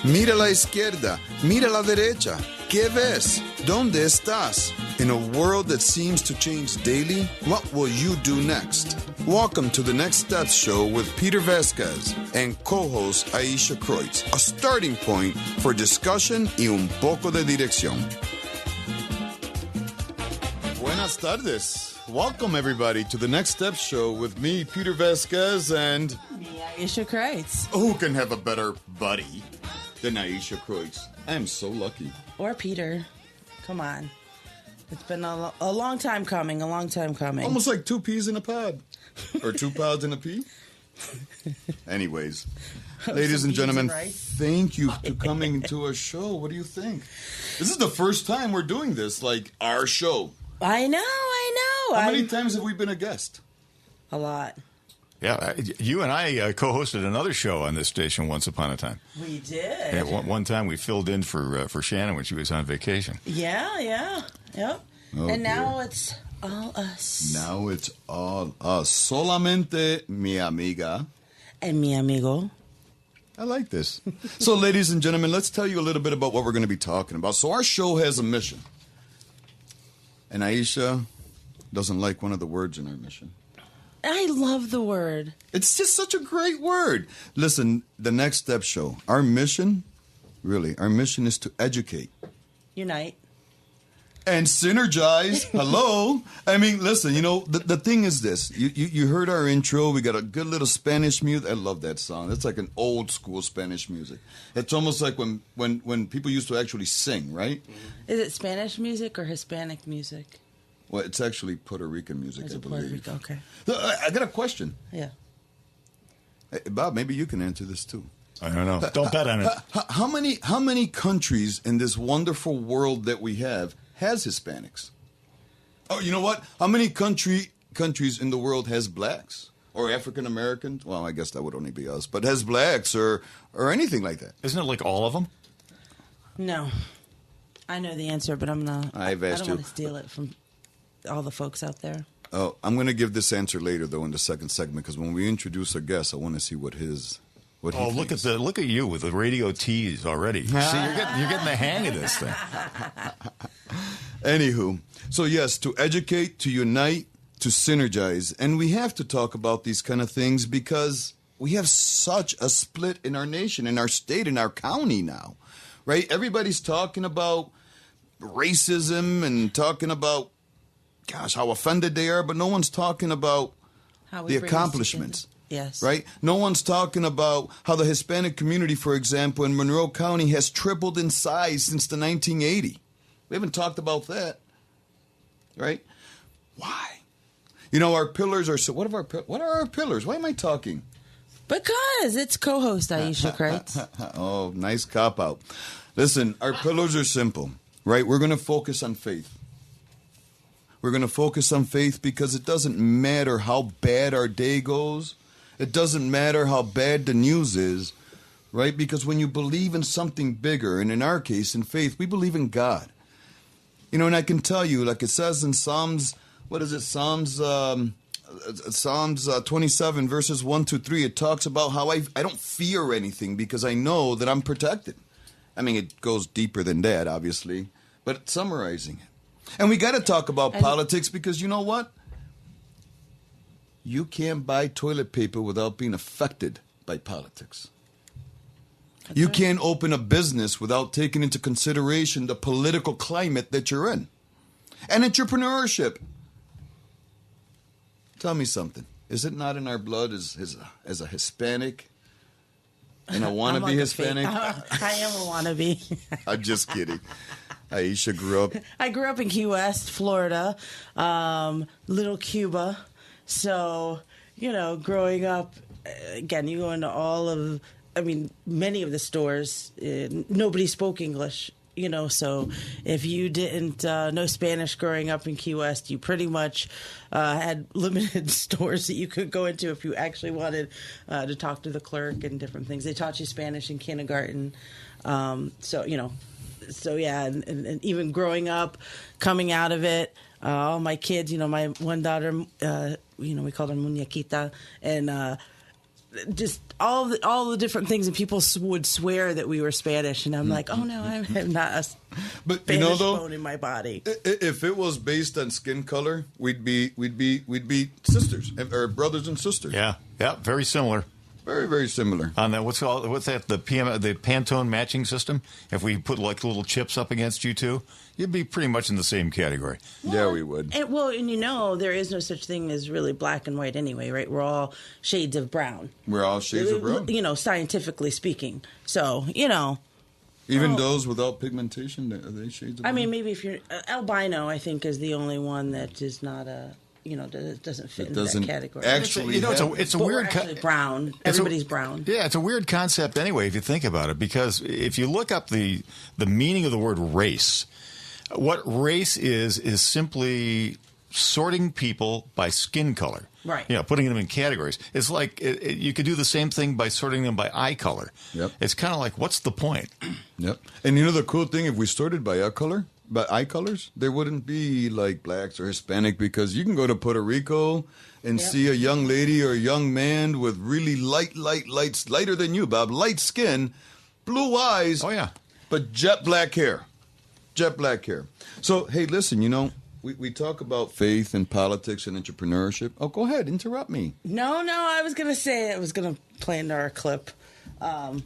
Mira a la izquierda. Mira a la derecha. ¿Qué ves? ¿Dónde estás? In a world that seems to change daily, what will you do next? Welcome to the Next Steps Show with Peter Vasquez and co-host Aisha Kreutz, a starting point for discussion y un poco de dirección. Buenas tardes. Welcome, everybody, to the Next Steps Show with me, Peter Vasquez, and... me, Aisha Kreutz. Who can have a better buddy than Aisha Kreutz? I am so lucky. Or Peter. Come on. It's been a long time coming, Almost like two peas in a pod. Or two pods in a pea. Anyways, ladies and gentlemen, thank you for coming to our show. What do you think? This is the first time we're doing this, like our show. I know. How many times have we been a guest? A lot. Yeah, you and I co-hosted another show on this station once upon a time. We did. Yeah, one time we filled in for Shannon when she was on vacation. Yeah. Yep. Oh, and now it's all us. Now it's all us. Solamente mi amiga. And mi amigo. I like this. So, ladies and gentlemen, let's tell you a little bit about what we're going to be talking about. So our show has a mission. And Aisha doesn't like one of the words in our mission. I love the word. It's just such a great word. Listen, the Next Step Show, our mission is to educate. Unite. And synergize. Hello. I mean, listen, you know, the thing is this. You heard our intro. We got a good little Spanish music. I love that song. It's like an old school Spanish music. It's almost like when people used to actually sing, right? Is it Spanish music or Hispanic music? Well, it's actually Puerto Rican music, I believe. Puerto Rico, okay. I got a question. Yeah. Hey, Bob, maybe you can answer this too. I don't know. Don't bet on it. How many countries in this wonderful world that we have has Hispanics? Oh, you know what? How many countries in the world has blacks or African Americans? Well, I guess that would only be us, but has blacks or anything like that? Isn't it like all of them? No. I know the answer, but I'm not. I've asked I don't want to steal it from all the folks out there. Oh, I'm going to give this answer later, though, in the second segment, because when we introduce our guest, I want to see what he thinks. Look at you with the radio tease already. See, you're getting the hang of this thing. Anywho, so yes, to educate, to unite, to synergize, and we have to talk about these kind of things because we have such a split in our nation, in our state, in our county now, right? Everybody's talking about racism and talking about, gosh, how offended they are, but no one's talking about the accomplishments. Yes. Right? No one's talking about how the Hispanic community, for example, in Monroe County has tripled in size since the 1980. We haven't talked about that. Right? Why? You know, our pillars are... What are our pillars? Why am I talking? Because it's co-host Aisha Kreutz. Oh, nice cop-out. Listen, our pillars are simple. Right? We're going to focus on faith. We're going to focus on faith because it doesn't matter how bad our day goes. It doesn't matter how bad the news is, right? Because when you believe in something bigger, and in our case, in faith, we believe in God. You know, and I can tell you, like it says in Psalms, what is it? Psalms 27, verses 1 to 3, it talks about how I don't fear anything because I know that I'm protected. I mean, it goes deeper than that, obviously, but summarizing it. And we got to talk about politics because you know what? You can't buy toilet paper without being affected by politics. You can't open a business without taking into consideration the political climate that you're in. And entrepreneurship. Tell me something. Is it not in our blood as a Hispanic? And I want to be Hispanic? I am a wannabe. I'm just kidding. Aisha grew up. I grew up in Key West, Florida, little Cuba. So, you know, growing up, again, you go into many of the stores, nobody spoke English, you know, so if you didn't know Spanish growing up in Key West, you pretty much had limited stores that you could go into if you actually wanted to talk to the clerk and different things. They taught you Spanish in kindergarten. So yeah, and even growing up, coming out of it, all my kids, you know, my one daughter, we called her Muñequita, and just all the different things, and people would swear that we were Spanish, and I'm like, oh no, I'm not a Spanish bone in my body. If it was based on skin color, we'd be sisters or brothers and sisters. Yeah, very similar. Very, very similar. On that, what's that? The Pantone matching system. If we put like little chips up against you two, you'd be pretty much in the same category. Yeah, we would. And there is no such thing as really black and white anyway, right? We're all shades of brown. We're all shades of brown. Scientifically speaking. So, Even those without pigmentation, are they shades of brown? I mean, maybe if you're albino, I think is the only one that is not a. That doesn't fit into that category. Actually, it's a weird. Brown. Everybody's brown. Yeah, it's a weird concept anyway if you think about it, because if you look up the meaning of the word race, what race is simply sorting people by skin color. Right. Putting them in categories. It's like you could do the same thing by sorting them by eye color. Yep. It's kind of like, what's the point? Yep. And the cool thing, if we sorted by eye color. But eye colors, there wouldn't be like blacks or Hispanic, because you can go to Puerto Rico and see a young lady or a young man with really lighter than you, Bob, light skin, blue eyes. Oh, yeah. But jet black hair. So, hey, listen, we talk about faith and politics and entrepreneurship. Oh, go ahead. Interrupt me. No, I was going to say I was going to play into our clip. We're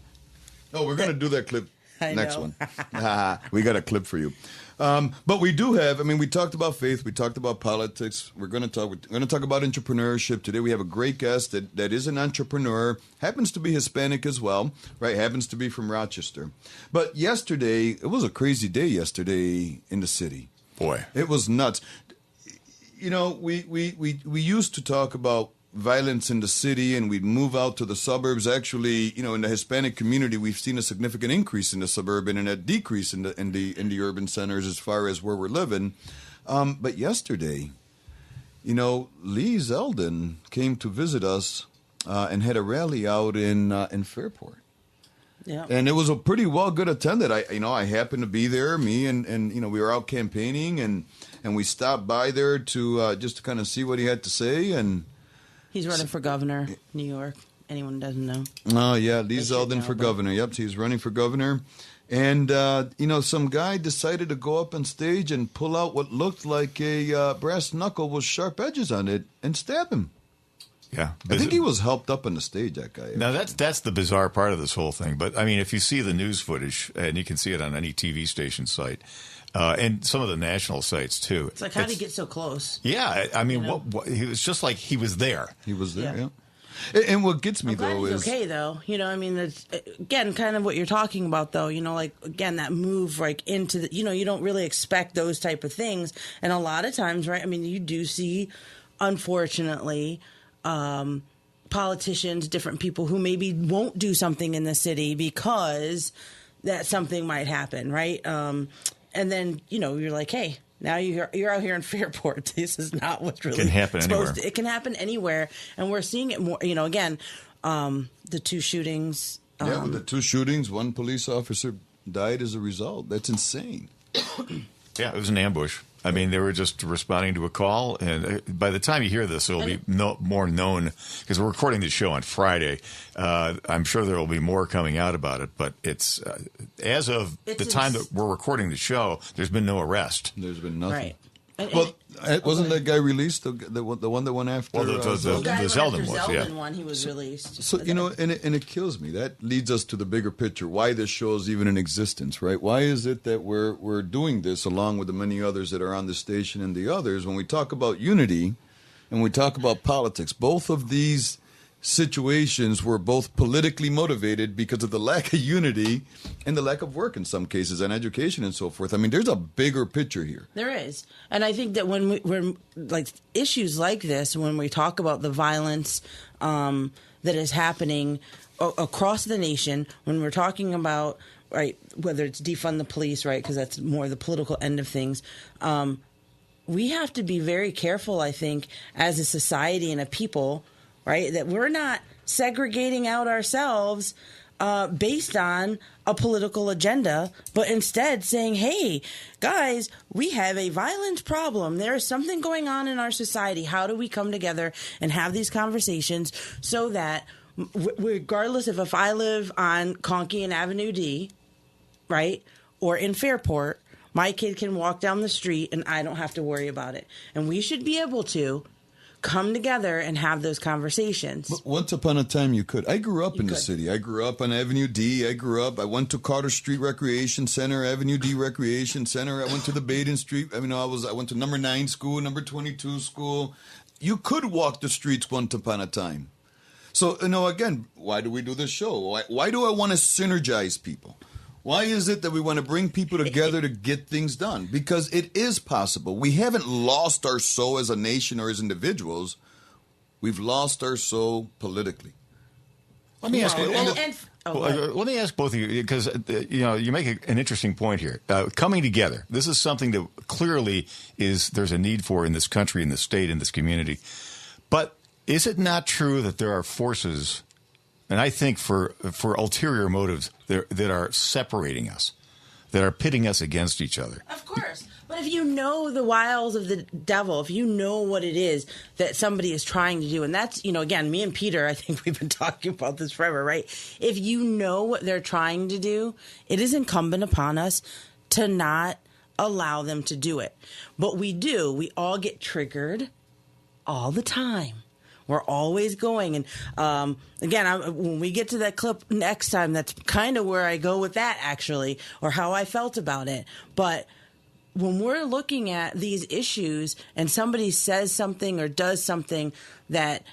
going to do that clip next know. one. We got a clip for you. But we do have. We talked about faith. We talked about politics. We're going to talk about entrepreneurship today. We have a great guest that is an entrepreneur. Happens to be Hispanic as well, right? Happens to be from Rochester. But yesterday, it was a crazy day. Yesterday in the city, boy, it was nuts. We used to talk about violence in the city, and we'd move out to the suburbs. Actually, in the Hispanic community, we've seen a significant increase in the suburban and a decrease in the urban centers as far as where we're living. But yesterday, Lee Zeldin came to visit us and had a rally out in Fairport. Yeah. And it was a pretty good attended. I happened to be there. Me and we were out campaigning, and we stopped by there to just to kind of see what he had to say. And he's running for governor, New York. Anyone who doesn't know. Oh, yeah, Lee Zeldin for governor. Yep, he's running for governor. And, some guy decided to go up on stage and pull out what looked like a brass knuckle with sharp edges on it and stab him. Yeah. I think he was helped up on the stage, that guy. Now, that's the bizarre part of this whole thing. But, if you see the news footage, and you can see it on any TV station site, and some of the national sites, too. It's like, how did he get so close? Yeah, what, he was just like he was there. He was there, yeah. And what gets me, though, is... okay, though. It's, again, kind of what you're talking about, though. Again, that move, into the... you don't really expect those type of things. And a lot of times, right, you do see, unfortunately... politicians, different people who maybe won't do something in the city because that something might happen, right? And then, you're like, hey, now you're out here in Fairport. This is not what's really supposed anywhere. To. It can happen anywhere. And we're seeing it more, again, the two shootings. With the two shootings, one police officer died as a result. That's insane. Yeah, it was an ambush. They were just responding to a call, and by the time you hear this, it'll be more known, because we're recording this show on Friday. I'm sure there will be more coming out about it, but it's as of the time that we're recording the show, there's been no arrest. There's been nothing. Right. Wasn't that guy released, the one that went after? Well, the Zeldin was, yeah. One, he was released. So, and it kills me. That leads us to the bigger picture, why this show is even in existence, right? Why is it that we're doing this along with the many others that are on the station and the others? When we talk about unity and we talk about politics, both of these situations were both politically motivated because of the lack of unity and the lack of work in some cases, and education and so forth. There's a bigger picture here. There is. And I think that when issues like this, when we talk about the violence that is happening across the nation, when we're talking about, right, whether it's defund the police, right, because that's more the political end of things, we have to be very careful, I think, as a society and a people, right, that we're not segregating out ourselves based on a political agenda, but instead saying, hey, guys, we have a violent problem. There is something going on in our society. How do we come together and have these conversations so that regardless if I live on Conkey and Avenue D, right, or in Fairport, my kid can walk down the street and I don't have to worry about it. And we should be able to come together and have those conversations. But once upon a time, you could. I grew up in the city. I grew up on Avenue D. I went to Carter Street Recreation Center, Avenue D Recreation Center. I went to the Baden Street. I went to number 9 school, number 22 school. You could walk the streets once upon a time. So, again, why do we do this show? Why do I want to synergize people? Why is it that we want to bring people together to get things done? Because it is possible. We haven't lost our soul as a nation or as individuals. We've lost our soul politically. Let me ask you. Let me ask both of you, because you make an interesting point here. Coming together, this is something that clearly there's a need for in this country, in this state, in this community. But is it not true that there are forces, and I think for ulterior motives, that are separating us, that are pitting us against each other? Of course. But if you know the wiles of the devil, if you know what it is that somebody is trying to do, and that's, again, me and Peter, I think we've been talking about this forever, right? If you know what they're trying to do, it is incumbent upon us to not allow them to do it. But we do. We all get triggered all the time. We're always going. And again, when we get to that clip next time, that's kind of where I go with that, actually, or how I felt about it. But when we're looking at these issues and somebody says something or does something that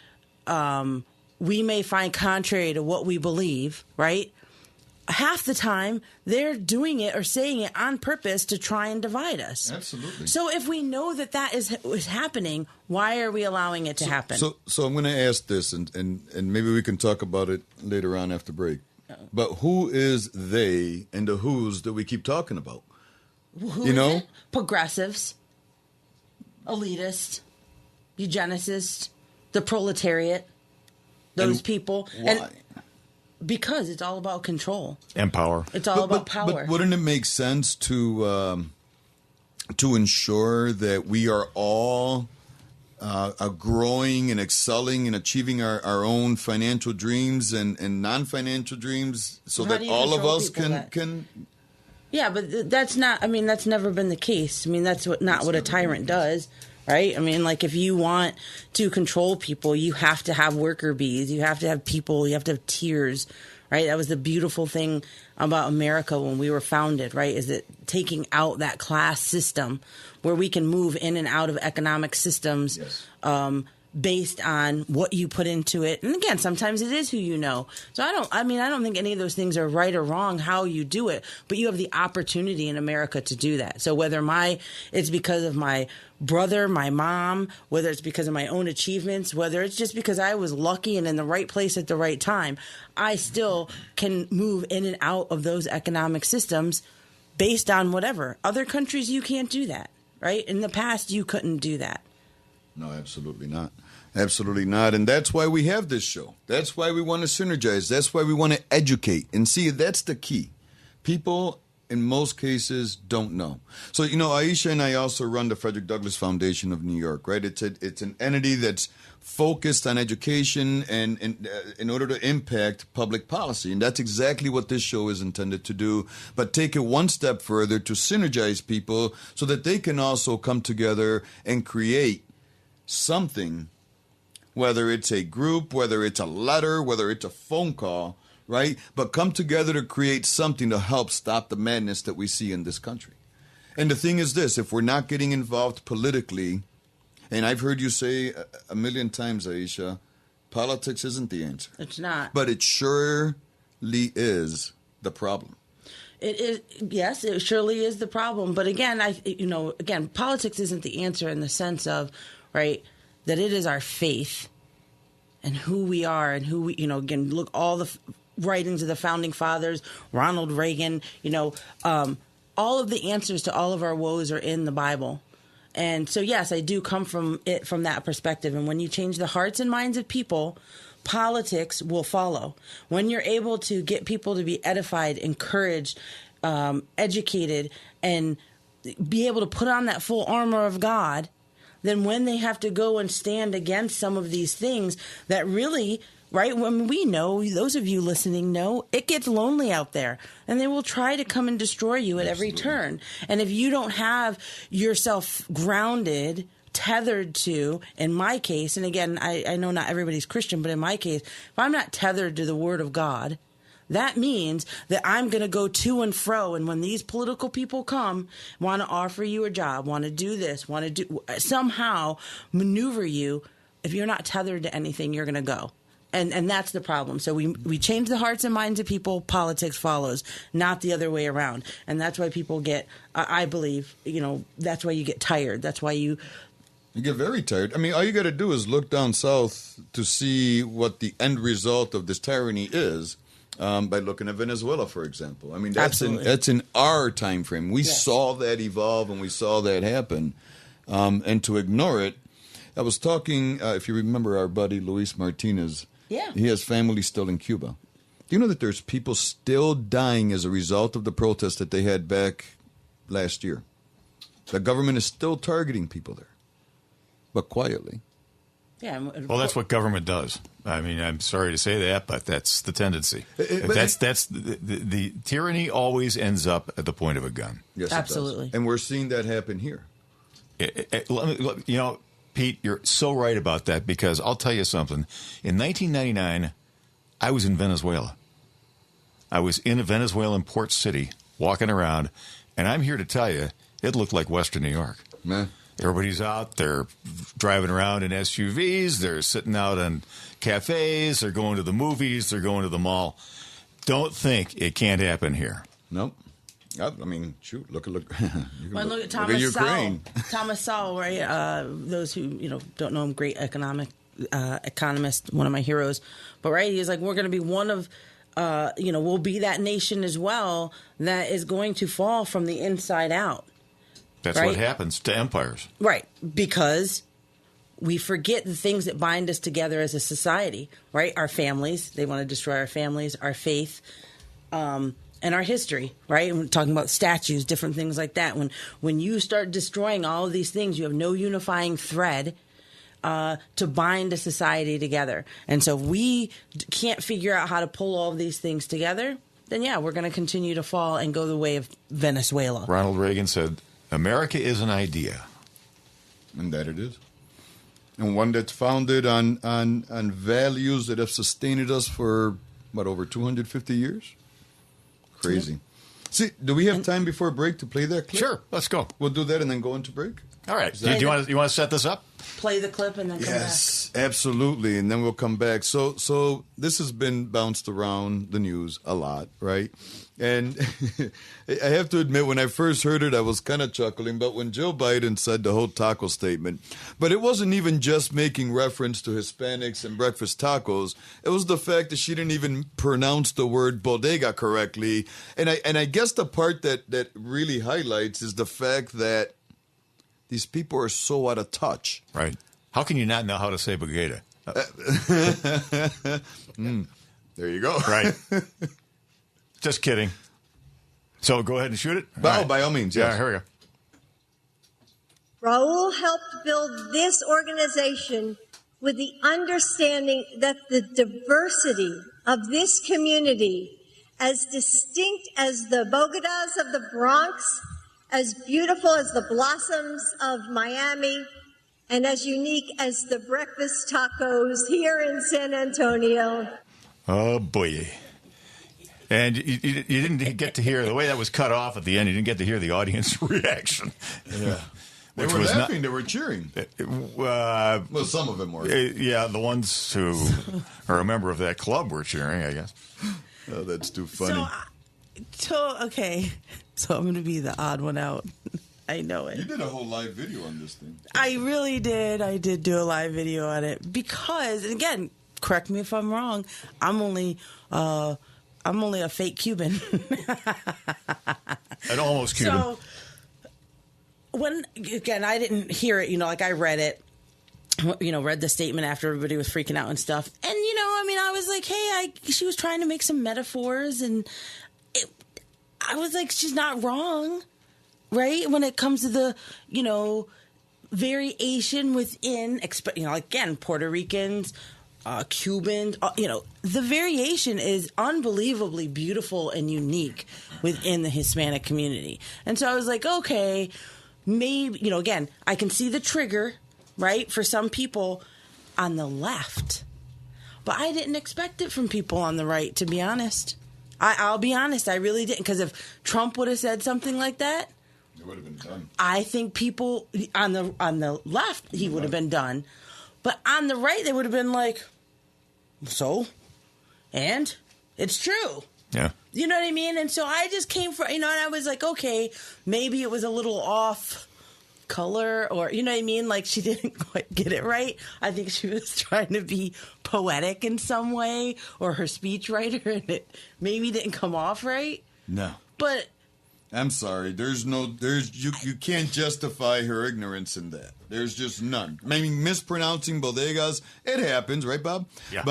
we may find contrary to what we believe, right? Half the time, they're doing it or saying it on purpose to try and divide us. Absolutely. So if we know that is happening, why are we allowing it to happen? So I'm going to ask this, and maybe we can talk about it later on after break. But who is they and the who's that we keep talking about? Who is it? Progressives, elitists, eugenicists, the proletariat, those people. Why? And because it's all about control and power. It's all about power. But wouldn't it make sense to ensure that we are all growing and excelling and achieving our own financial dreams and non-financial dreams, so that all of us can? Yeah, but that's not. I mean, that's never been the case. I mean, that's not what a tyrant does. Right? I mean, like, if you want to control people, you have to have worker bees. You have to have people. You have to have tiers, right? That was the beautiful thing about America when we were founded, right? Is that taking out that class system where we can move in and out of economic systems, yes, based on what you put into it. And again, sometimes it is who you know. So I don't think any of those things are right or wrong how you do it, but you have the opportunity in America to do that. So whether it's because of my brother, my mom, whether it's because of my own achievements, whether it's just because I was lucky and in the right place at the right time, I still can move in and out of those economic systems based on whatever. Other countries, you can't do that, right? In the past, you couldn't do that. No, absolutely not. Absolutely not. And that's why we have this show. That's why we want to synergize. That's why we want to educate. And see, that's the key. People, in most cases, don't know. So, Aisha and I also run the Frederick Douglass Foundation of New York, right? It's an entity that's focused on education and in order to impact public policy. And that's exactly what this show is intended to do. But take it one step further to synergize people so that they can also come together and create something, whether it's a group, whether it's a letter, whether it's a phone call, right? But come together to create something to help stop the madness that we see in this country. And the thing is this, if we're not getting involved politically, and I've heard you say a million times, Aisha, politics isn't the answer. It's not. But it surely is the problem. It is, yes, it surely is the problem. But again, politics isn't the answer in the sense of, right, that it is our faith and who we are and who we, again, look, all the writings of the founding fathers, Ronald Reagan, all of the answers to all of our woes are in the Bible. And so, yes, I do come from it from that perspective. And when you change the hearts and minds of people, politics will follow. When you're able to get people to be edified, encouraged, educated, and be able to put on that full armor of God, then when they have to go and stand against some of these things that really right? When we know, those of you listening know, it gets lonely out there, and they will try to come and destroy you at every turn. And if you don't have yourself grounded, tethered to, in my case, and again, I know not everybody's Christian, but in my case, if I'm not tethered to the Word of God, that means that I'm going to go to and fro. And when these political people come, want to offer you a job, want to do this, want to do somehow maneuver you, if you're not tethered to anything, you're going to go. And that's the problem. So we change the hearts and minds of people. Politics follows, not the other way around. And that's why people get, I believe, that's why you get tired. That's why you get very tired. I mean, all you got to do is look down south to see what the end result of this tyranny is. By looking at Venezuela, for example. I mean, that's in our time frame. We saw that evolve and we saw that happen. And to ignore it, I was talking, if you remember our buddy Luis Martinez, he has family still in Cuba. Do you know that there's people still dying as a result of the protests that they had back last year? The government is still targeting people there, but quietly. Yeah. Well, that's what government does. I mean, I'm sorry to say that, but that's the tendency. The tyranny always ends up at the point of a gun. Yes, absolutely. It does. And we're seeing that happen here. Pete, you're so right about that, because I'll tell you something. In 1999, I was in Venezuela. I was in a Venezuelan port city walking around, and I'm here to tell you, it looked like Western New York. Man. Everybody's out. They're driving around in SUVs. They're sitting out in cafes. They're going to the movies. They're going to the mall. Don't think it can't happen here. Nope. I mean, shoot, look at Thomas Ukraine. Sowell. Thomas Sowell, right? Those who don't know him, great economist, one of my heroes. But right, he's like, we're going to be one of, we'll be that nation as well that is going to fall from the inside out. That's what happens to empires. Right, because we forget the things that bind us together as a society, right? Our families, they want to destroy our families, our faith, and our history, right? And we're talking about statues, different things like that. When you start destroying all of these things, you have no unifying thread to bind a society together. And so if we can't figure out how to pull all of these things together, then we're going to continue to fall and go the way of Venezuela. Ronald Reagan said, America is an idea. And that it is. And one that's founded on values that have sustained us for, over 250 years? Crazy. Yeah. See, do we have time before break to play that clip? Sure, let's go. We'll do that and then go into break. All right. Do you want to set this up? Play the clip and then come back. Yes, absolutely. And then we'll come back. So this has been bounced around the news a lot, right? And I have to admit, when I first heard it, I was kind of chuckling. But when Joe Biden said the whole taco statement, but it wasn't even just making reference to Hispanics and breakfast tacos. It was the fact that she didn't even pronounce the word bodega correctly. And I guess the part that really highlights is the fact that these people are so out of touch. Right. How can you not know how to say bodega? There you go. Right. Just kidding. So go ahead and shoot it? By all means, yes. Yeah, here we go. Raul helped build this organization with the understanding that the diversity of this community, as distinct as the Bogotas of the Bronx, as beautiful as the blossoms of Miami, and as unique as the breakfast tacos here in San Antonio. Oh, boy. And you didn't get to hear, the way that was cut off at the end, you didn't get to hear the audience reaction. Yeah. They were laughing, they were cheering. Well, some of them were. Yeah, the ones who are a member of that club were cheering, I guess. Oh, that's too funny. Okay. So I'm going to be the odd one out. I know it. You did a whole live video on this thing. I really did. I did do a live video on it because, and again, correct me if I'm wrong, I'm only a fake Cuban. An almost Cuban. So again, I didn't hear it, I read it, read the statement after everybody was freaking out and stuff. And, I was like, hey, she was trying to make some metaphors, and I was like, she's not wrong, right? When it comes to the, variation within, again, Puerto Ricans, Cuban. The variation is unbelievably beautiful and unique within the Hispanic community. And so I was like, okay, maybe, again, I can see the trigger, right, for some people on the left. But I didn't expect it from people on the right, to be honest. I'll be honest, I really didn't. Because if Trump would have said something like that, it would have been done. I think people on the left, he would have been done. But on the right, they would have been like, so? And? It's true. Yeah. You know what I mean? And so I just came for, and I was like, okay, maybe it was a little off color, or, you know what I mean? Like, she didn't quite get it right. I think she was trying to be poetic in some way, or her speechwriter, and it maybe didn't come off right. No. But I'm sorry. You can't justify her ignorance in that. There's just none. I mean, mispronouncing bodegas, it happens, right, Bob? Yeah.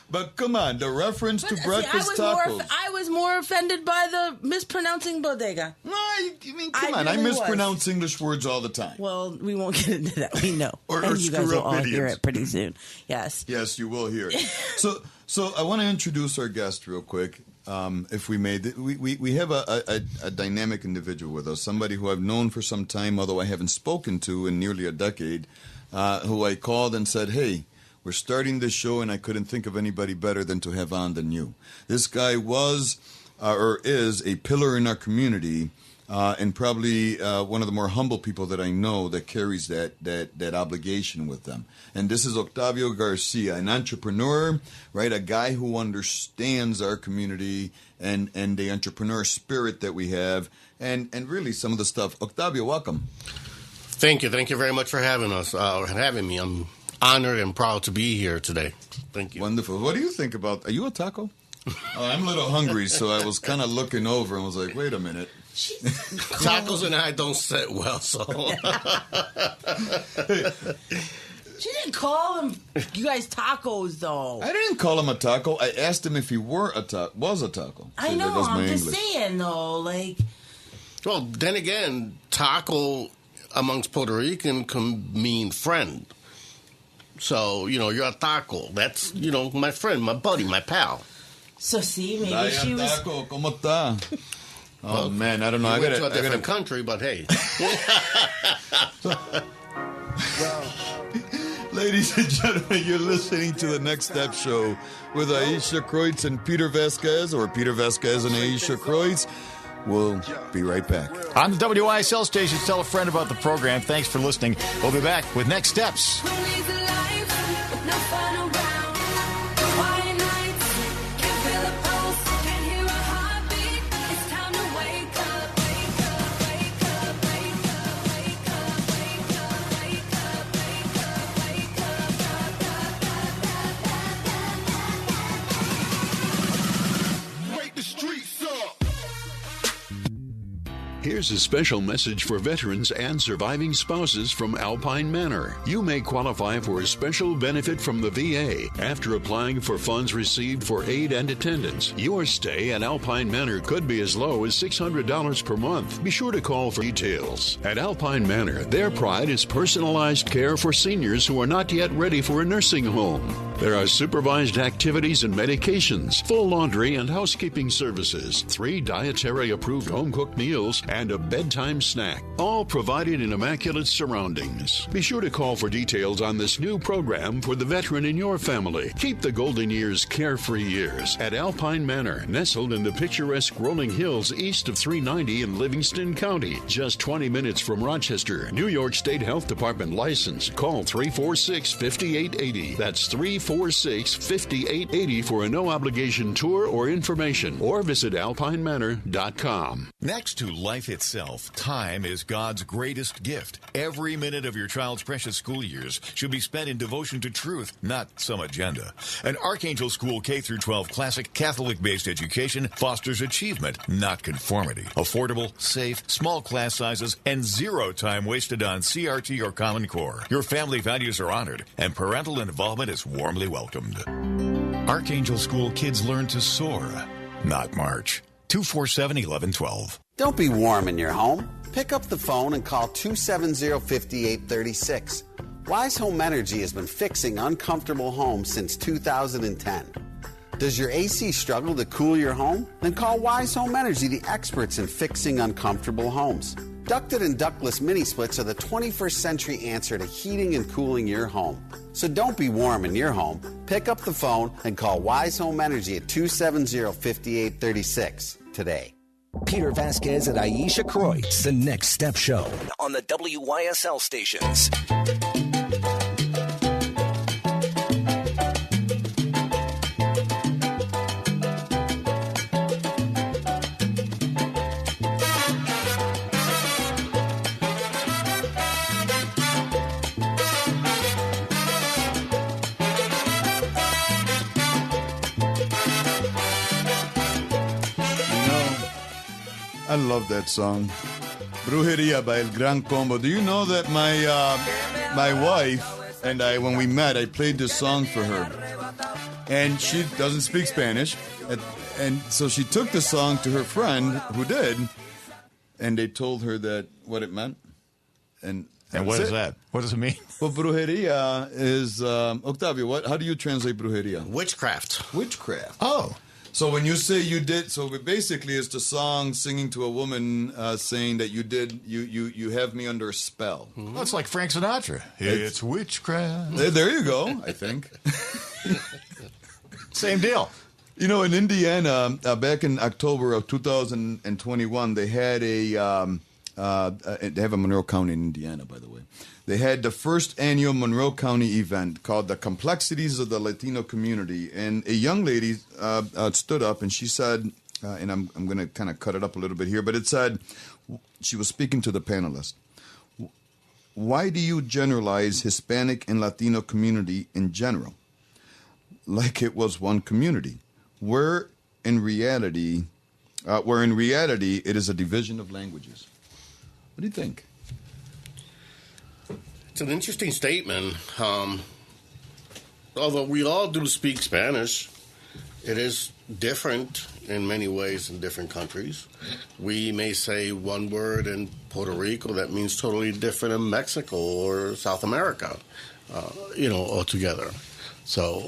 But come on, the reference to breakfast tacos. I was more offended by the mispronouncing bodega. No, I mean, come on. I mispronounce English words all the time. Well, we won't get into that. We know. or and you guys will all idioms. hear it pretty soon. Yes. Yes, you will hear it. So I want to introduce our guest real quick. If we may, we have a dynamic individual with us, somebody who I've known for some time, although I haven't spoken to in nearly a decade, who I called and said, hey, we're starting this show, and I couldn't think of anybody better than to have on than you. This guy was or is a pillar in our community, and probably one of the more humble people that I know that carries that obligation with them. And this is Octavio Garcia, an entrepreneur, right? A guy who understands our community and the entrepreneur spirit that we have, and really some of the stuff. Octavio, welcome. Thank you very much for having me. I'm honored and proud to be here today. Thank you. Wonderful. What do you think about? Are you a taco? I'm a little hungry, so I was kind of looking over and was like, wait a minute. Tacos and I don't sit well, so. She didn't call him you guys tacos, though. I didn't call him a taco. I asked him if he was a taco. I know. I'm just saying, though, like. Well, then again, taco amongst Puerto Rican can mean friend. So, you're a taco. That's, my friend, my buddy, my pal. So, see, maybe she was. Taco, ¿cómo está? Oh, well, man, I don't know. I went to a different country, but hey. Ladies and gentlemen, you're listening to the Next Step Show with Aisha Kreutz and Peter Vasquez, or Peter Vasquez and Aisha Kreutz. We'll be right back. On the WISL station, tell a friend about the program. Thanks for listening. We'll be back with Next Steps. Here's a special message for veterans and surviving spouses from Alpine Manor. You may qualify for a special benefit from the VA after applying for funds received for aid and attendance. Your stay at Alpine Manor could be as low as $600 per month. Be sure to call for details. At Alpine Manor, their pride is personalized care for seniors who are not yet ready for a nursing home. There are supervised activities and medications, full laundry and housekeeping services, 3 dietary-approved home-cooked meals, and a bedtime snack, all provided in immaculate surroundings. Be sure to call for details on this new program for the veteran in your family. Keep the golden years carefree years at Alpine Manor, nestled in the picturesque rolling hills east of 390 in Livingston County, just 20 minutes from Rochester. New York State Health Department license. Call 346-5880. That's 346-5880 for a no-obligation tour or information, or visit alpinemanor.com. Next to life itself, time is God's greatest gift. Every minute of your child's precious school years should be spent in devotion to truth, not some agenda. An Archangel School K-12 classic Catholic-based education fosters achievement, not conformity. Affordable, safe, small class sizes, and zero time wasted on CRT or Common Core. Your family values are honored, and parental involvement is warmly welcomed. Archangel School kids learn to soar, not march. 247-1112. Don't be warm in your home. Pick up the phone and call 270-5836. Wise Home Energy has been fixing uncomfortable homes since 2010. Does your AC struggle to cool your home? Then call Wise Home Energy, the experts in fixing uncomfortable homes. Ducted and ductless mini splits are the 21st century answer to heating and cooling your home. So don't be warm in your home. Pick up the phone and call Wise Home Energy at 270-5836 today. Peter Vasquez and Aisha Kreutz, The Next Step Show on the WYSL stations. I love that song. Brujeria by El Gran Combo. Do you know that my wife and I, when we met, I played this song for her. And she doesn't speak Spanish. And so she took the song to her friend who did. And they told her that what it meant. And what is that? What does it mean? Well, brujeria is, Octavio, how do you translate brujeria? Witchcraft. Witchcraft. Oh. So when you say you did, so basically it's the song singing to a woman saying that you did, you have me under a spell. Well, it's like Frank Sinatra. It's witchcraft. There you go, I think. Same deal. You know, in Indiana, back in October of 2021, they had they have a Monroe County in Indiana, by the way. They had the first annual Monroe County event called The Complexities of the Latino Community. And a young lady stood up and she said, and I'm going to kind of cut it up a little bit here, but it said, she was speaking to the panelists, why do you generalize Hispanic and Latino community in general like it was one community? Where in reality it is a division of languages. What do you think? It's an interesting statement. Although we all do speak Spanish, it is different in many ways in different countries. We may say one word in Puerto Rico that means totally different in Mexico or South America, altogether. So...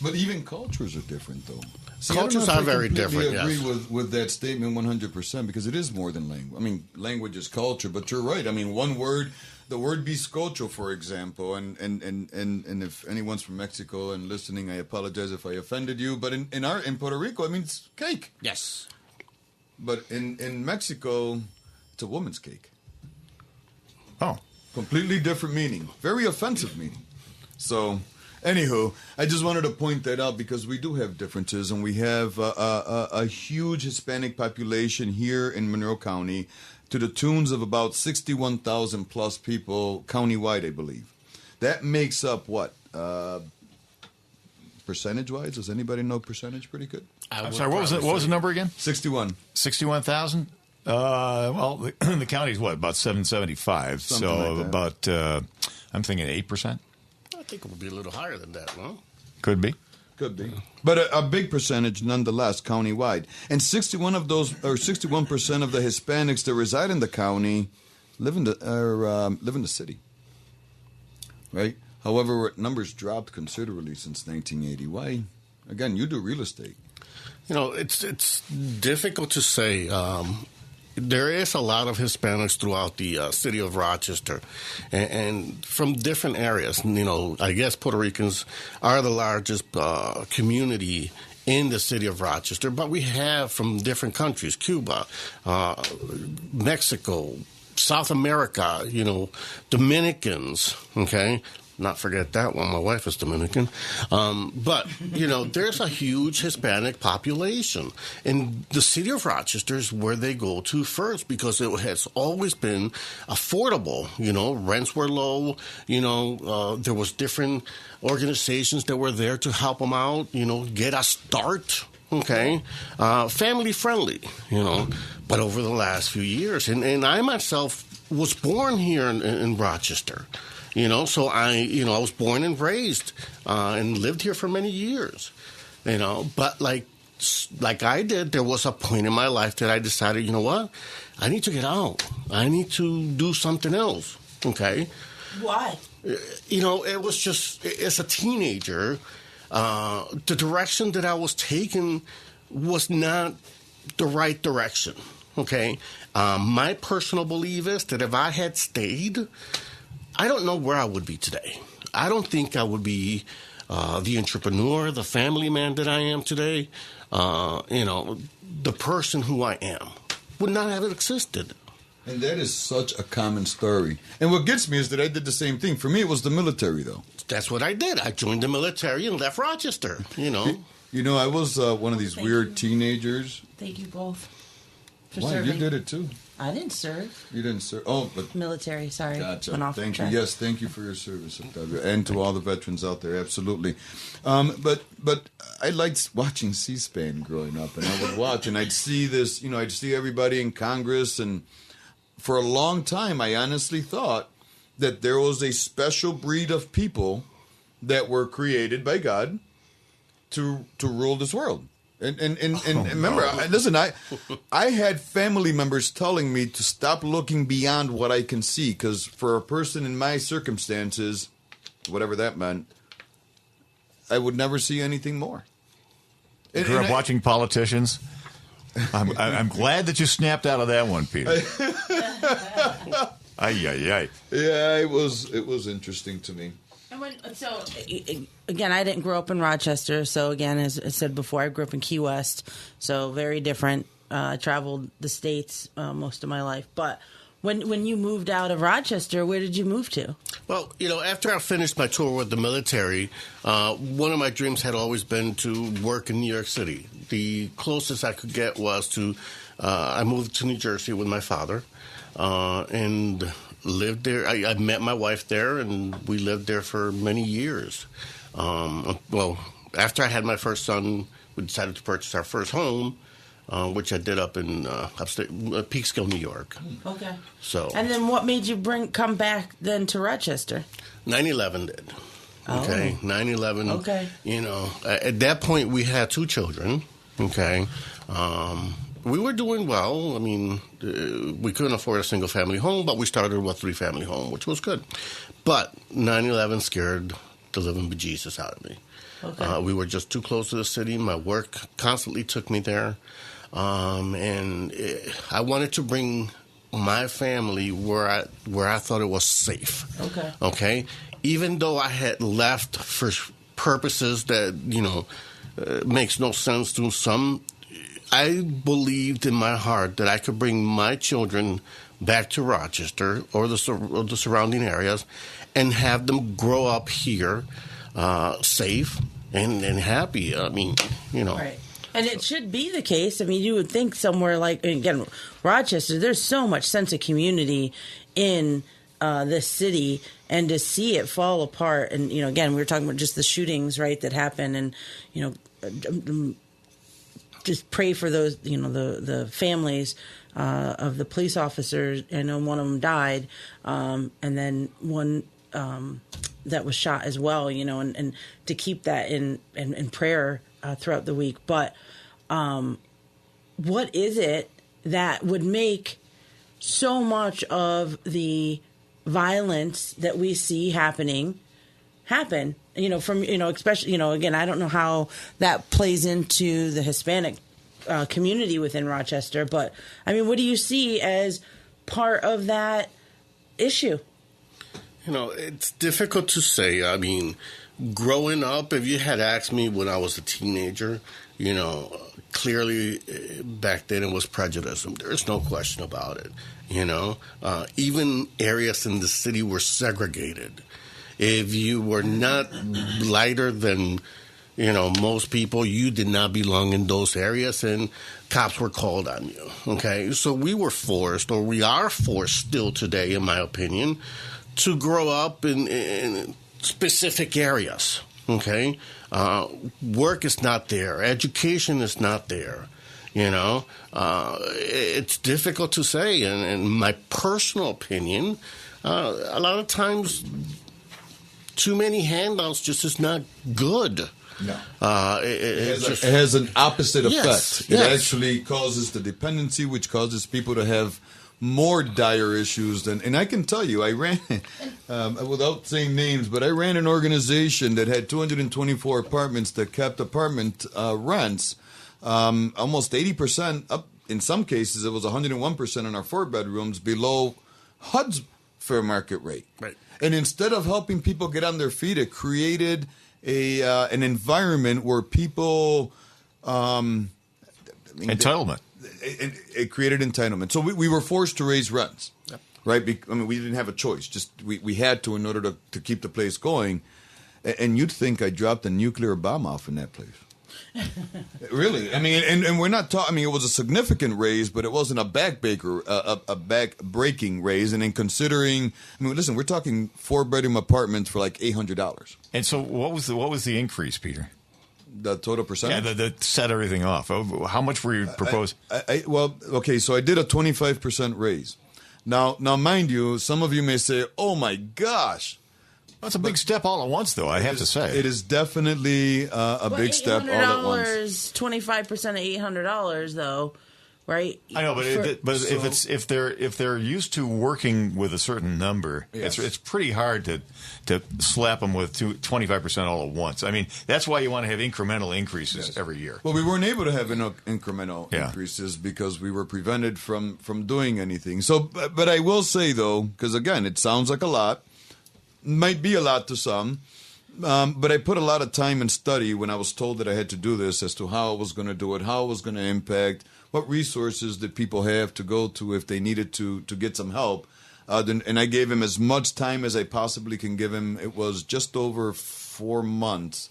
But even cultures are different, though. See, cultures are very different. I agree with that statement 100% because it is more than language. I mean, language is culture, but you're right. I mean, one word, the word bizcocho, for example, and if anyone's from Mexico and listening, I apologize if I offended you. But in Puerto Rico, it means cake. Yes. But in Mexico, it's a woman's cake. Oh, completely different meaning. Very offensive meaning. So. Anywho, I just wanted to point that out because we do have differences, and we have a huge Hispanic population here in Monroe County to the tunes of about 61,000 plus people countywide, I believe. That makes up what? Percentage-wise? Does anybody know percentage pretty good? I'm sorry, what was the number again? 61. 61,000? Well, the county's what, about 775. Something so like about, I'm thinking 8%. I think it would be a little higher than that, no? Could be. Could be. But a big percentage nonetheless, countywide. And 61% of the Hispanics that reside in the county live in the city. Right? However, numbers dropped considerably since 1980. Why? Again, you do real estate. It's difficult to say. There is a lot of Hispanics throughout the city of Rochester, and from different areas. I guess Puerto Ricans are the largest community in the city of Rochester, but we have from different countries: Cuba, Mexico, South America. Dominicans. Okay. Not forget that one. My wife is Dominican. But, there's a huge Hispanic population. And the city of Rochester is where they go to first because it has always been affordable. Rents were low. There was different organizations that were there to help them out, get a start. Okay. Family friendly, But over the last few years, and I myself was born here in Rochester. So I was born and raised and lived here for many years, But like I did, there was a point in my life that I decided, you know what? I need to get out. I need to do something else. Okay. Why? It was just, as a teenager, the direction that I was taking was not the right direction. Okay. My personal belief is that if I had stayed, I don't know where I would be today. I don't think I would be the entrepreneur, the family man that I am today. The person who I am would not have existed. And that is such a common story. And what gets me is that I did the same thing. For me, it was the military, though. That's what I did. I joined the military and left Rochester, I was one of these weird teenagers. Thank you both for Why, serving. you did it too. I didn't serve. You didn't serve. Oh, but Military, sorry. gotcha. Went off Thank you. track. Yes, thank you for your service, Octavio, and to all the veterans out there. Absolutely. But I liked watching C-SPAN growing up, and I would watch, and I'd see this. I'd see everybody in Congress, and for a long time, I honestly thought that there was a special breed of people that were created by God to rule this world. And remember, listen, I had family members telling me to stop looking beyond what I can see, because for a person in my circumstances, whatever that meant, I would never see anything more. You grew up watching politicians. I'm glad that you snapped out of that one, Peter. Ay. Yeah, it was interesting to me. Again, I didn't grow up in Rochester. So again, as I said before, I grew up in Key West. So very different. I traveled the States most of my life. But when you moved out of Rochester, where did you move to? Well, after I finished my tour with the military, one of my dreams had always been to work in New York City. The closest I could get was I moved to New Jersey with my father and lived there. I met my wife there, and we lived there for many years. After I had my first son, we decided to purchase our first home, which I did up in upstate Peekskill, New York. Okay. So. And then what made you come back then to Rochester? 9/11 did. Okay. 9/11. Okay. At that point we had 2 children. Okay. We were doing well. I mean, we couldn't afford a single-family home, but we started with a 3-family home, which was good. But 9/11 scared the living bejesus out of me. Okay. We were just too close to the city. My work constantly took me there. And I wanted to bring my family where I thought it was safe. Okay. Okay? Even though I had left for purposes that, makes no sense to some, I believed in my heart that I could bring my children back to Rochester or the surrounding areas and have them grow up here safe and happy. I mean, Right. And it should be the case. I mean, you would think somewhere like, again, Rochester, there's so much sense of community in this city, and to see it fall apart. And, again, we were talking about just the shootings, right, that happened. And, just pray for those, the families of the police officers. I know one of them died, and then one that was shot as well, and to keep that in prayer throughout the week. But what is it that would make so much of the violence that we see happen? Especially, again, I don't know how that plays into the Hispanic community within Rochester, but I mean, what do you see as part of that issue? It's difficult to say. I mean, growing up, if you had asked me when I was a teenager, clearly back then it was prejudice. There's no question about it. Even areas in the city were segregated. If you were not lighter than, most people, you did not belong in those areas, and cops were called on you. Okay, so we were forced, or we are forced still today, in my opinion, to grow up in specific areas. Okay, work is not there, education is not there. It's difficult to say, and in my personal opinion, a lot of times, too many handouts just is not good. No. It has an opposite effect. Yes. It actually causes the dependency, which causes people to have more dire issues than. And I can tell you, I ran, without saying names, but I ran an organization that had 224 apartments that kept apartment rents almost 80% up. In some cases, it was 101% in our 4 bedrooms below HUD's fair market rate. Right. And instead of helping people get on their feet, it created an environment where people entitlement. It created entitlement. So we were forced to raise rents, right? We didn't have a choice. Just we had to in order to keep the place going. And you'd think I dropped a nuclear bomb off in that place. Really? I mean, and we're not talking. I mean, it was a significant raise, but it wasn't a back-breaking raise. And in considering, I mean, listen, we're talking 4-bedroom apartments for like $800. And so, what was the increase, Peter? The total percentage? Yeah, that set everything off. How much were you proposing? Well, okay, so I did a 25% raise. Now, mind you, some of you may say, "Oh my gosh." That's a big step all at once, though, I have to say. It is definitely a big step all at once. 25% of $800, though, right? I know, but if they're used to working with a certain number, yes. it's pretty hard to slap them with 25% all at once. I mean, that's why you want to have incremental increases every year. Well, we weren't able to have incremental increases because we were prevented from doing anything. So, but I will say, though, because, again, it sounds like a lot. Might be a lot to some, but I put a lot of time and study when I was told that I had to do this as to how I was going to do it, how it was going to impact, what resources did people have to go to if they needed to get some help. And I gave him as much time as I possibly can give him. It was just over 4 months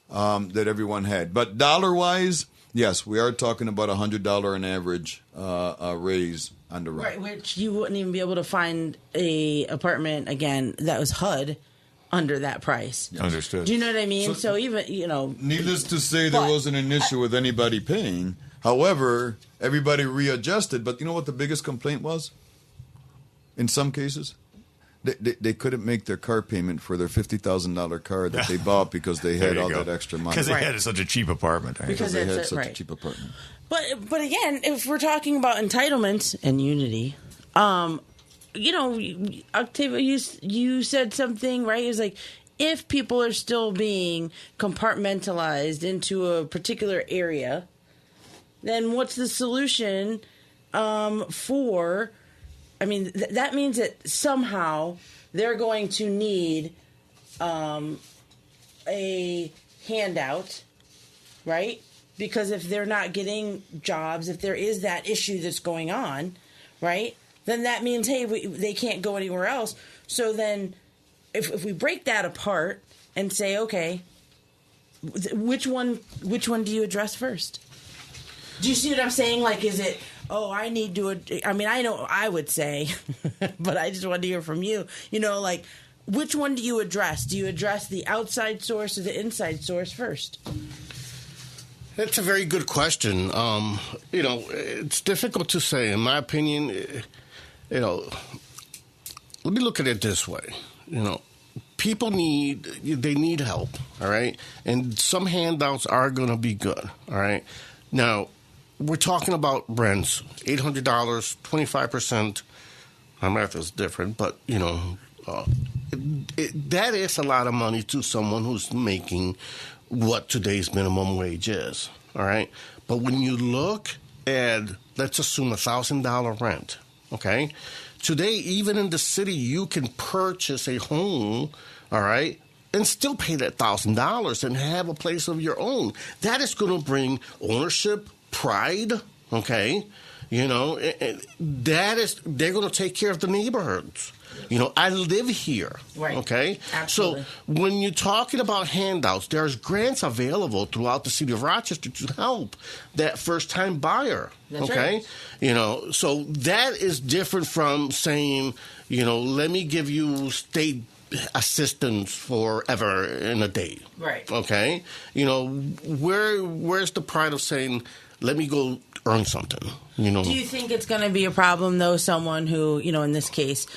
that everyone had. But dollar-wise, yes, we are talking about $100 an average raise on the rent. Right, which you wouldn't even be able to find a apartment, again, that was HUD under that price. Yes. Understood. Do you know what I mean? So even, needless to say, there wasn't an issue with anybody paying. However, everybody readjusted. But you know what the biggest complaint was? In some cases? They couldn't make their car payment for their $50,000 car that they bought because they had all that extra money. Because they had such a cheap apartment. Right? Because they had such a cheap apartment. But again, if we're talking about entitlements and unity, Octavio, you said something, right? It was like, if people are still being compartmentalized into a particular area, then what's the solution for... I mean, that means that somehow they're going to need a handout, right? Because if they're not getting jobs, if there is that issue that's going on, right, then that means, hey, they can't go anywhere else. So then if we break that apart and say, okay, which one do you address first? Do you see what I'm saying? Like, is it, I need to, I mean, I know I would say, but I just want to hear from you, like, which one do you address? Do you address the outside source or the inside source first? That's a very good question. It's difficult to say. In my opinion, let me look at it this way. People need help, all right? And some handouts are going to be good, all right? Now, we're talking about rents, $800, 25%. My math is different, but, that is a lot of money to someone who's making what today's minimum wage is, all right? But when you look at, let's assume $1,000 rent, okay? Today, even in the city, you can purchase a home, all right, and still pay that $1,000 and have a place of your own. That is going to bring ownership, pride, okay? They're going to take care of the neighborhoods. I live here, right. Okay? Absolutely. So when you're talking about handouts, there's grants available throughout the city of Rochester to help that first-time buyer, That's okay? Right. So that is different from saying, let me give you state assistance forever in a day. Right. Okay? Where's the pride of saying, let me go earn something? Do you think it's going to be a problem, though, someone who, in this case,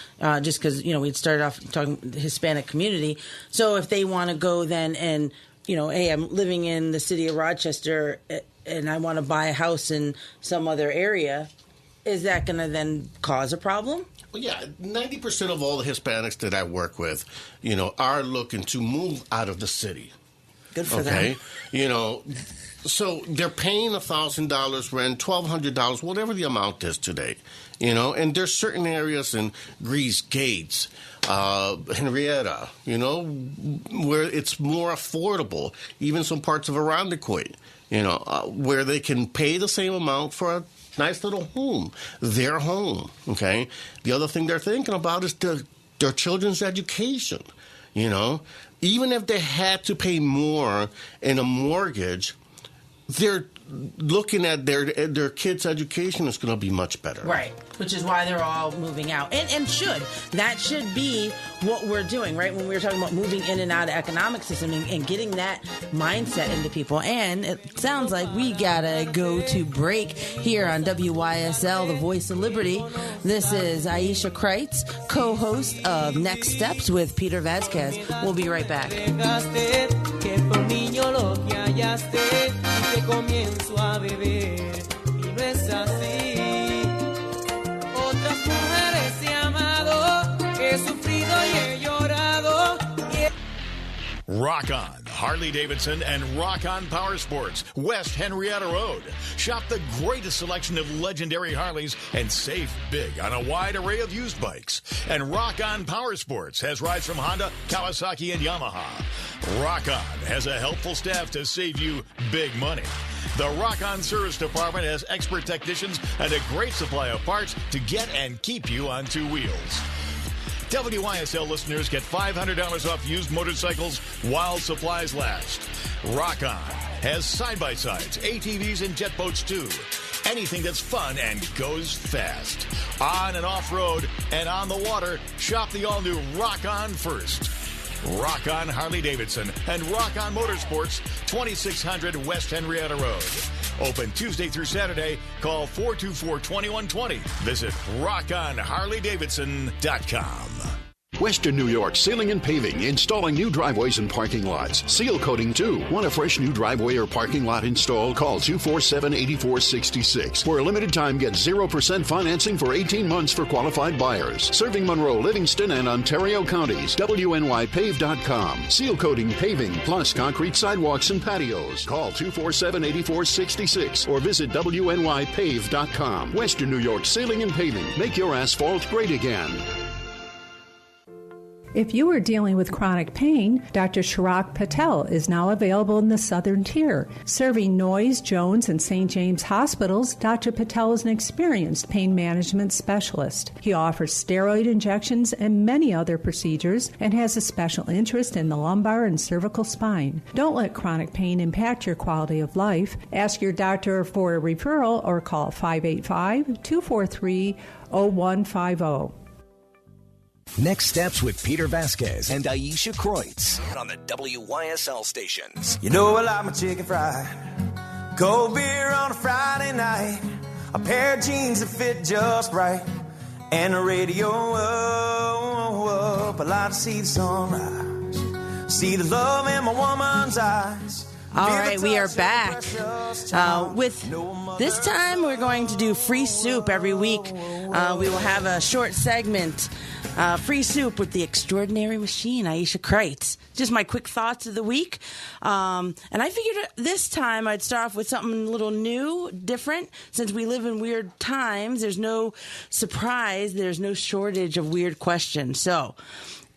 just because, we'd started off talking the Hispanic community. So if they want to go then and, hey, I'm living in the city of Rochester and I want to buy a house in some other area, is that going to then cause a problem? Well, yeah, 90% of all the Hispanics that I work with, are looking to move out of the city. Good for them. So they're paying $1,000 rent, $1,200, whatever the amount is today. And there's certain areas in Greece Gates, Henrietta, where it's more affordable, even some parts of Arundicoid, where they can pay the same amount for a nice little home, their home, okay? The other thing they're thinking about is their children's education, Even if they had to pay more in a mortgage, they're looking at their kids' education is going to be much better. Right, which is why they're all moving out. And that should be what we're doing, right? When we were talking about moving in and out of economic system and getting that mindset into people. And it sounds like we got to go to break here on WYSL, the Voice of Liberty. This is Aisha Kreitz, co-host of Next Steps with Peter Vasquez. We'll be right back. A beber y no es así. Otras mujeres he amado, he sufrido y he llorado. Rock On Harley Davidson and Rock On Power Sports, West Henrietta Road. Shop the greatest selection of legendary Harleys and save big on a wide array of used bikes. And Rock On Power Sports has rides from Honda, Kawasaki, and Yamaha. Rock On has a helpful staff to save you big money. The Rock On Service Department has expert technicians and a great supply of parts to get and keep you on two wheels. WYSL listeners get $500 off used motorcycles while supplies last. Rock On has side-by-sides, ATVs, and jet boats too. Anything that's fun and goes fast. On and off-road and on the water, shop the all-new Rock On first. Rock On Harley Davidson and Rock On Motorsports, 2600 West Henrietta Road. Open Tuesday through Saturday. Call 424-2120. Visit rockonharleydavidson.com. Western New York Sealing and Paving, installing new driveways and parking lots. Seal coating too. Want a fresh new driveway or parking lot installed? Call 247-8466. For a limited time, get 0% financing for 18 months for qualified buyers. Serving Monroe, Livingston, and Ontario counties. WNYPave.com. Seal coating, paving, plus concrete sidewalks and patios. Call 247-8466 or visit WNYPave.com. Western New York Sealing and Paving. Make your asphalt great again. If you are dealing with chronic pain, Dr. Chirag Patel is now available in the Southern Tier. Serving Noyes, Jones, and St. James hospitals, Dr. Patel is an experienced pain management specialist. He offers steroid injections and many other procedures and has a special interest in the lumbar and cervical spine. Don't let chronic pain impact your quality of life. Ask your doctor for a referral or call 585-243-0150. Next Steps with Peter Vasquez and Aisha Kreutz on the WYSL stations. You know I like my chicken fried, cold beer on a Friday night, a pair of jeans that fit just right, and the radio up. I like to see the sunrise, see the love in my woman's eyes. All right, we are back with this time we're going to do free soup every week. We will have a short segment, free soup with the extraordinary machine, Aisha Kreitz. Just my quick thoughts of the week. And I figured this time I'd start off with something a little new, different. Since we live in weird times, there's no surprise, there's no shortage of weird questions. So,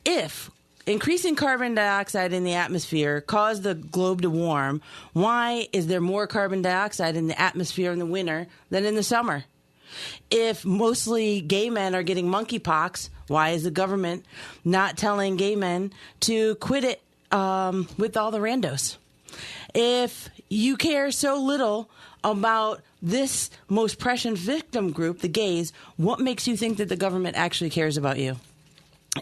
if increasing carbon dioxide in the atmosphere caused the globe to warm, why is there more carbon dioxide in the atmosphere in the winter than in the summer? If mostly gay men are getting monkeypox, why is the government not telling gay men to quit it with all the randos? If you care so little about this most precious victim group, the gays, what makes you think that the government actually cares about you?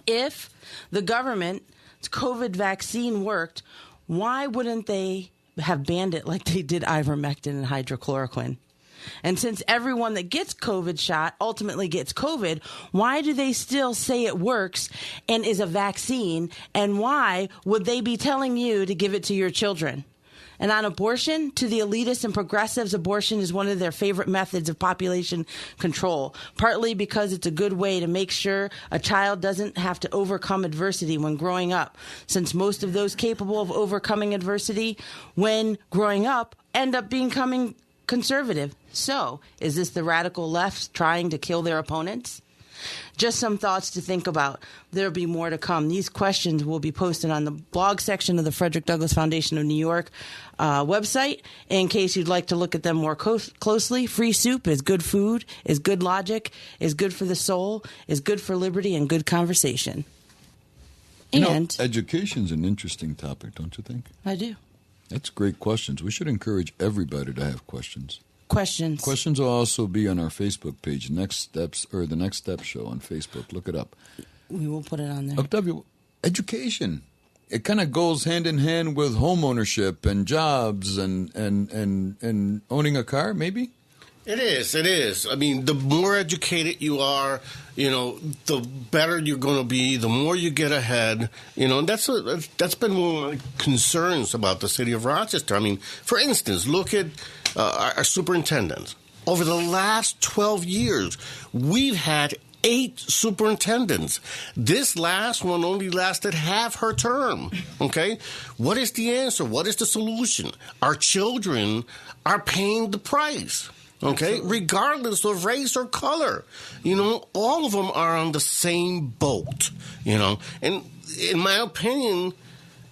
If the government's COVID vaccine worked, why wouldn't they have banned it like they did ivermectin and hydrochloroquine? And since everyone that gets COVID shot ultimately gets COVID, why do they still say it works and is a vaccine? And why would they be telling you to give it to your children? And on abortion, to the elitists and progressives, abortion is one of their favorite methods of population control, partly because it's a good way to make sure a child doesn't have to overcome adversity when growing up, since most of those capable of overcoming adversity when growing up end up becoming conservative. So, is this the radical left trying to kill their opponents? Just some thoughts to think about. There'll be more to come. These questions will be posted on the blog section of the Frederick Douglass Foundation of New York website. In case you'd like to look at them more closely, free soup is good food, is good logic, is good for the soul, is good for liberty and good conversation. And education's an interesting topic, don't you think? I do. That's great questions. We should encourage everybody to have questions. Questions. Questions will also be on our Facebook page, Next Steps, or the Next Step Show on Facebook. Look it up. We will put it on there. Octavio, education. It kind of goes hand in hand with home ownership and jobs and owning a car, maybe? It is. I mean, the more educated you are, the better you're going to be, the more you get ahead, and that's been one of my concerns about the city of Rochester. I mean, for instance, look at our superintendents. Over the last 12 years, we've had 8 superintendents. This last one only lasted half her term. Okay? What is the answer? What is the solution? Our children are paying the price. Okay? Absolutely. Regardless of race or color. All of them are on the same boat. And in my opinion,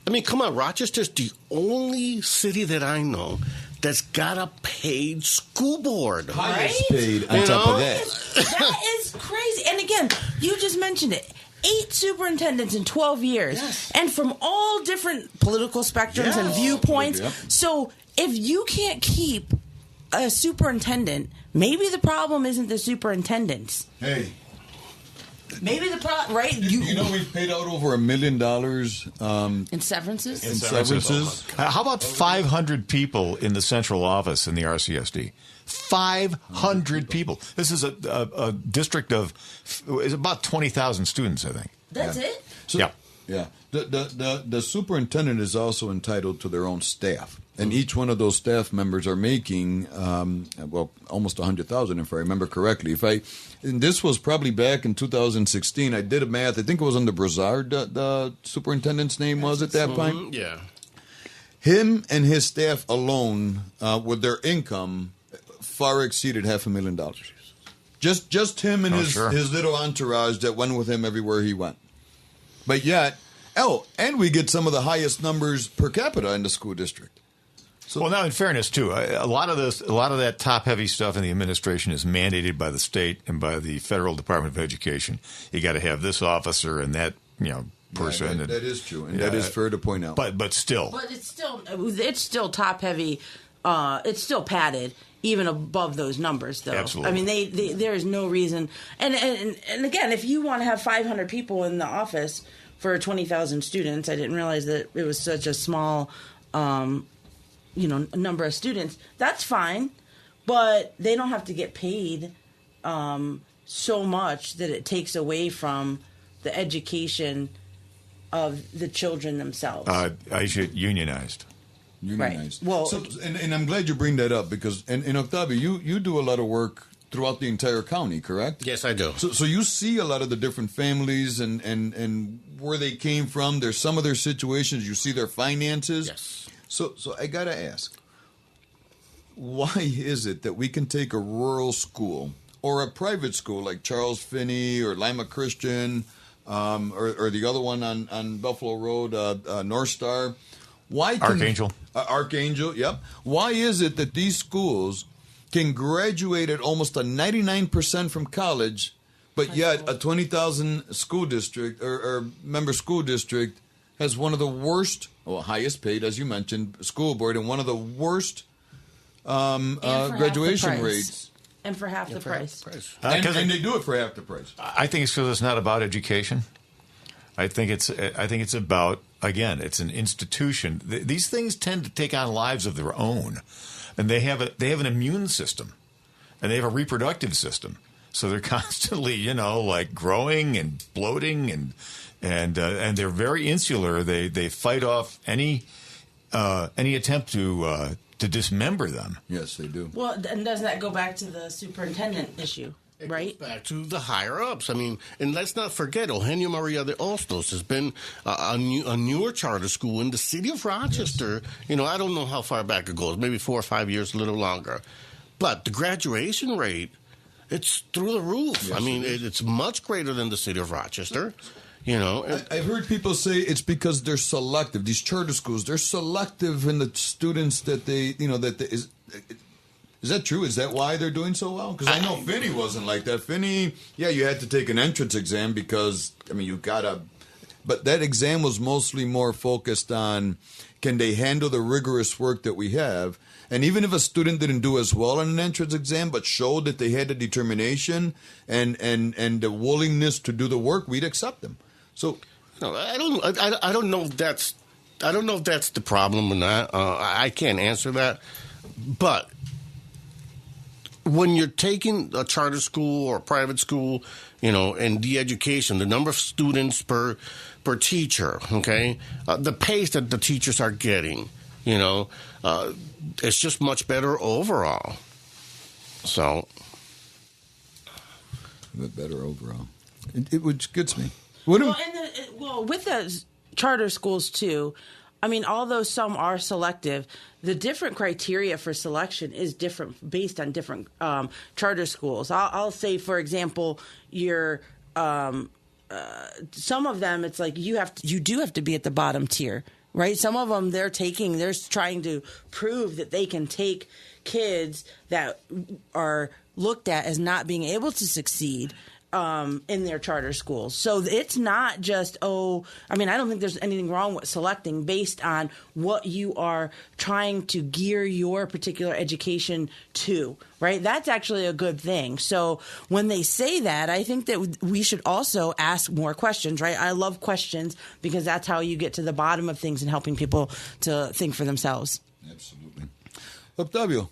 I mean, come on, Rochester's the only city that I know that's got a paid school board. Highest paid on top of that. That is crazy. And again, you just mentioned it. 8 superintendents in 12 years. Yes. And from all different political spectrums and viewpoints. Yep. So if you can't keep a superintendent, maybe the problem isn't the superintendents. Hey. Maybe the problem, right? We've paid out over $1 million in severances. How about 500 people in the central office in the RCSD? 500 people. This is a district of is about 20,000 students, I think. That's it? Yeah. Yeah. The superintendent is also entitled to their own staff. And each one of those staff members are making, almost $100,000, if I remember correctly. And this was probably back in 2016. I did a math. I think it was under Broussard, the superintendent's name was at that time. Yeah. Him and his staff alone, with their income, far exceeded $500,000. Just him and his little entourage that went with him everywhere he went. But yet, and we get some of the highest numbers per capita in the school district. So, well, now in fairness too, a lot of that top-heavy stuff in the administration is mandated by the state and by the Federal Department of Education. You got to have this officer and that person. That is true, and that is fair to point out. But still, it's still top-heavy. It's still padded, even above those numbers, though. Absolutely. I mean, there is no reason. And again, if you want to have 500 people in the office for 20,000 students, I didn't realize that it was such a small. Number of students, that's fine, but they don't have to get paid so much that it takes away from the education of the children themselves. I should unionized. Right. Well, and I'm glad you bring that up because, and Octavio, you do a lot of work throughout the entire county, correct? Yes, I do. So you see a lot of the different families and where they came from. There's some of their situations. You see their finances. Yes. So I got to ask, why is it that we can take a rural school or a private school like Charles Finney or Lima Christian or the other one on Buffalo Road, North Star? Archangel, yep. Why is it that these schools can graduate at almost a 99% from college, but yet a 20,000 school district or member school district has one of the worst, highest paid, as you mentioned, school board, and one of the worst graduation rates. And for half the price. And they do it for half the price. I think it's because it's not about education. I think it's about, again, it's an institution. These things tend to take on lives of their own, and they have an immune system, and they have a reproductive system. So they're constantly, growing and bloating and they're very insular. They fight off any any attempt to dismember them. Yes, they do. Well, and doesn't that go back to the superintendent issue? It right? goes back to the higher ups. I mean, and let's not forget, Eugenio Maria de Hostos has been a newer charter school in the city of Rochester. Yes. You know, I don't know how far back it goes, maybe 4 or 5 years, a little longer. But the graduation rate, it's through the roof. Yes, I mean, it's much greater than the city of Rochester. You know, I've heard people say it's because they're selective. These charter schools, they're selective in the students that they, you know, is that true? Is that why they're doing so well? Because I know Finney wasn't like that. Finney, yeah, you had to take an entrance exam because, I mean, you gotta, but that exam was mostly more focused on can they handle the rigorous work that we have. And even if a student didn't do as well on an entrance exam, but showed that they had the determination and the willingness to do the work, we'd accept them. So, no, I don't know if that's the problem or not. I can't answer that. But when you're taking a charter school or a private school, you know, and the education, the number of students per teacher, okay, the pace that the teachers are getting, you know, it's just much better overall. So, a bit better overall. Which gets me. Well, with the charter schools too, I mean, although some are selective, the different criteria for selection is different based on different charter schools. I'll say, for example, your some of them, it's like you do have to be at the bottom tier, right? Some of them they're trying to prove that they can take kids that are looked at as not being able to succeed in their charter schools. So it's not just, I don't think there's anything wrong with selecting based on what you are trying to gear your particular education to, right? That's actually a good thing. So when they say that, I think that we should also ask more questions, right? I love questions because that's how you get to the bottom of things and helping people to think for themselves. Absolutely. Octavio,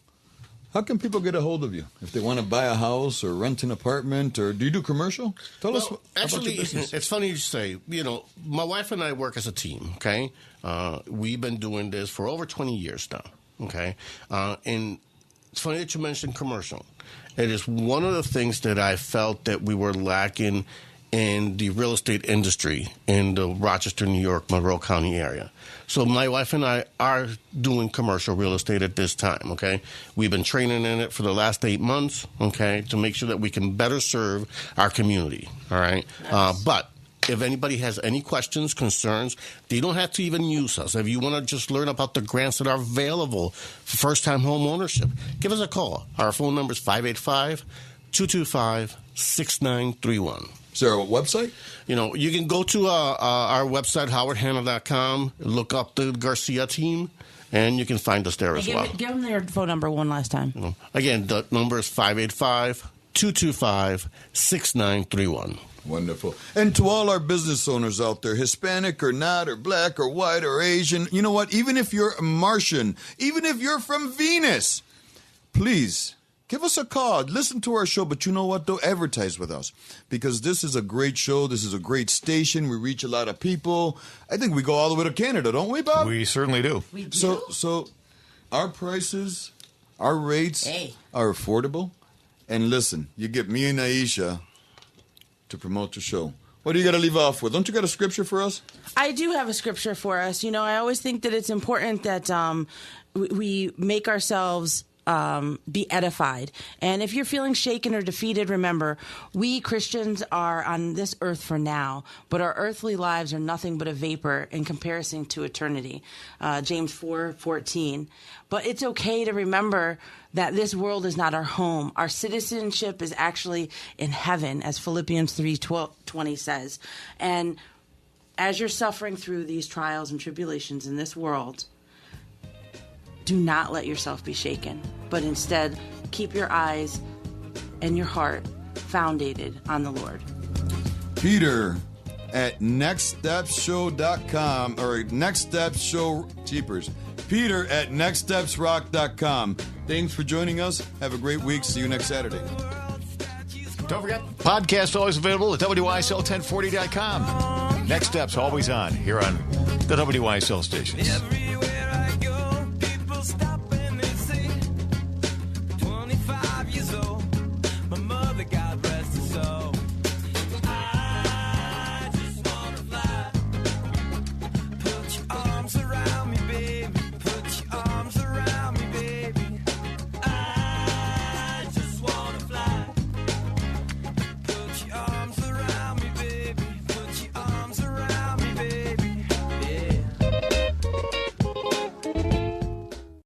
how can people get a hold of you if they want to buy a house or rent an apartment, or do you do commercial? Tell us about your business. It's funny you say, you know, my wife and I work as a team, okay? We've been doing this for over 20 years now, okay? And it's funny that you mentioned commercial. It is one of the things that I felt that we were lacking in the real estate industry in the Rochester, New York, Monroe County area. So my wife and I are doing commercial real estate at this time, okay? We've been training in it for the last 8 months, okay, to make sure that we can better serve our community, all right? Nice. But if anybody has any questions, concerns, they don't have to even use us. If you want to just learn about the grants that are available for first-time home ownership, give us a call. Our phone number is 585-225-6931. Is there a website? You know, you can go to our website, howardhanna.com, look up the Garcia team, and you can find us there as well. Give them their phone number one last time. You know, again, the number is 585-225-6931. Wonderful. And to all our business owners out there, Hispanic or not, or black or white or Asian, you know what? Even if you're a Martian, even if you're from Venus, please give us a call. Listen to our show, but you know what, though? Advertise with us, because this is a great show. This is a great station. We reach a lot of people. I think we go all the way to Canada, don't we, Bob? We certainly do. We do. So our prices, our rates are affordable. And listen, you get me and Aisha to promote the show. What do you got to leave off with? Don't you got a scripture for us? I do have a scripture for us. You know, I always think that it's important that we make ourselves be edified. And if you're feeling shaken or defeated, remember, we Christians are on this earth for now, but our earthly lives are nothing but a vapor in comparison to eternity. James 4:14. But it's okay to remember that this world is not our home. Our citizenship is actually in heaven, as Philippians 3:20 says. And as you're suffering through these trials and tribulations in this world, do not let yourself be shaken, but instead keep your eyes and your heart founded on the Lord. Peter at nextstepsshow.com or Next Steps Show Cheapers. Peter at nextstepsrock.com. Thanks for joining us. Have a great week. See you next Saturday. Don't forget, podcast always available at WYSL1040.com. Next Steps always on here on the WYSL stations.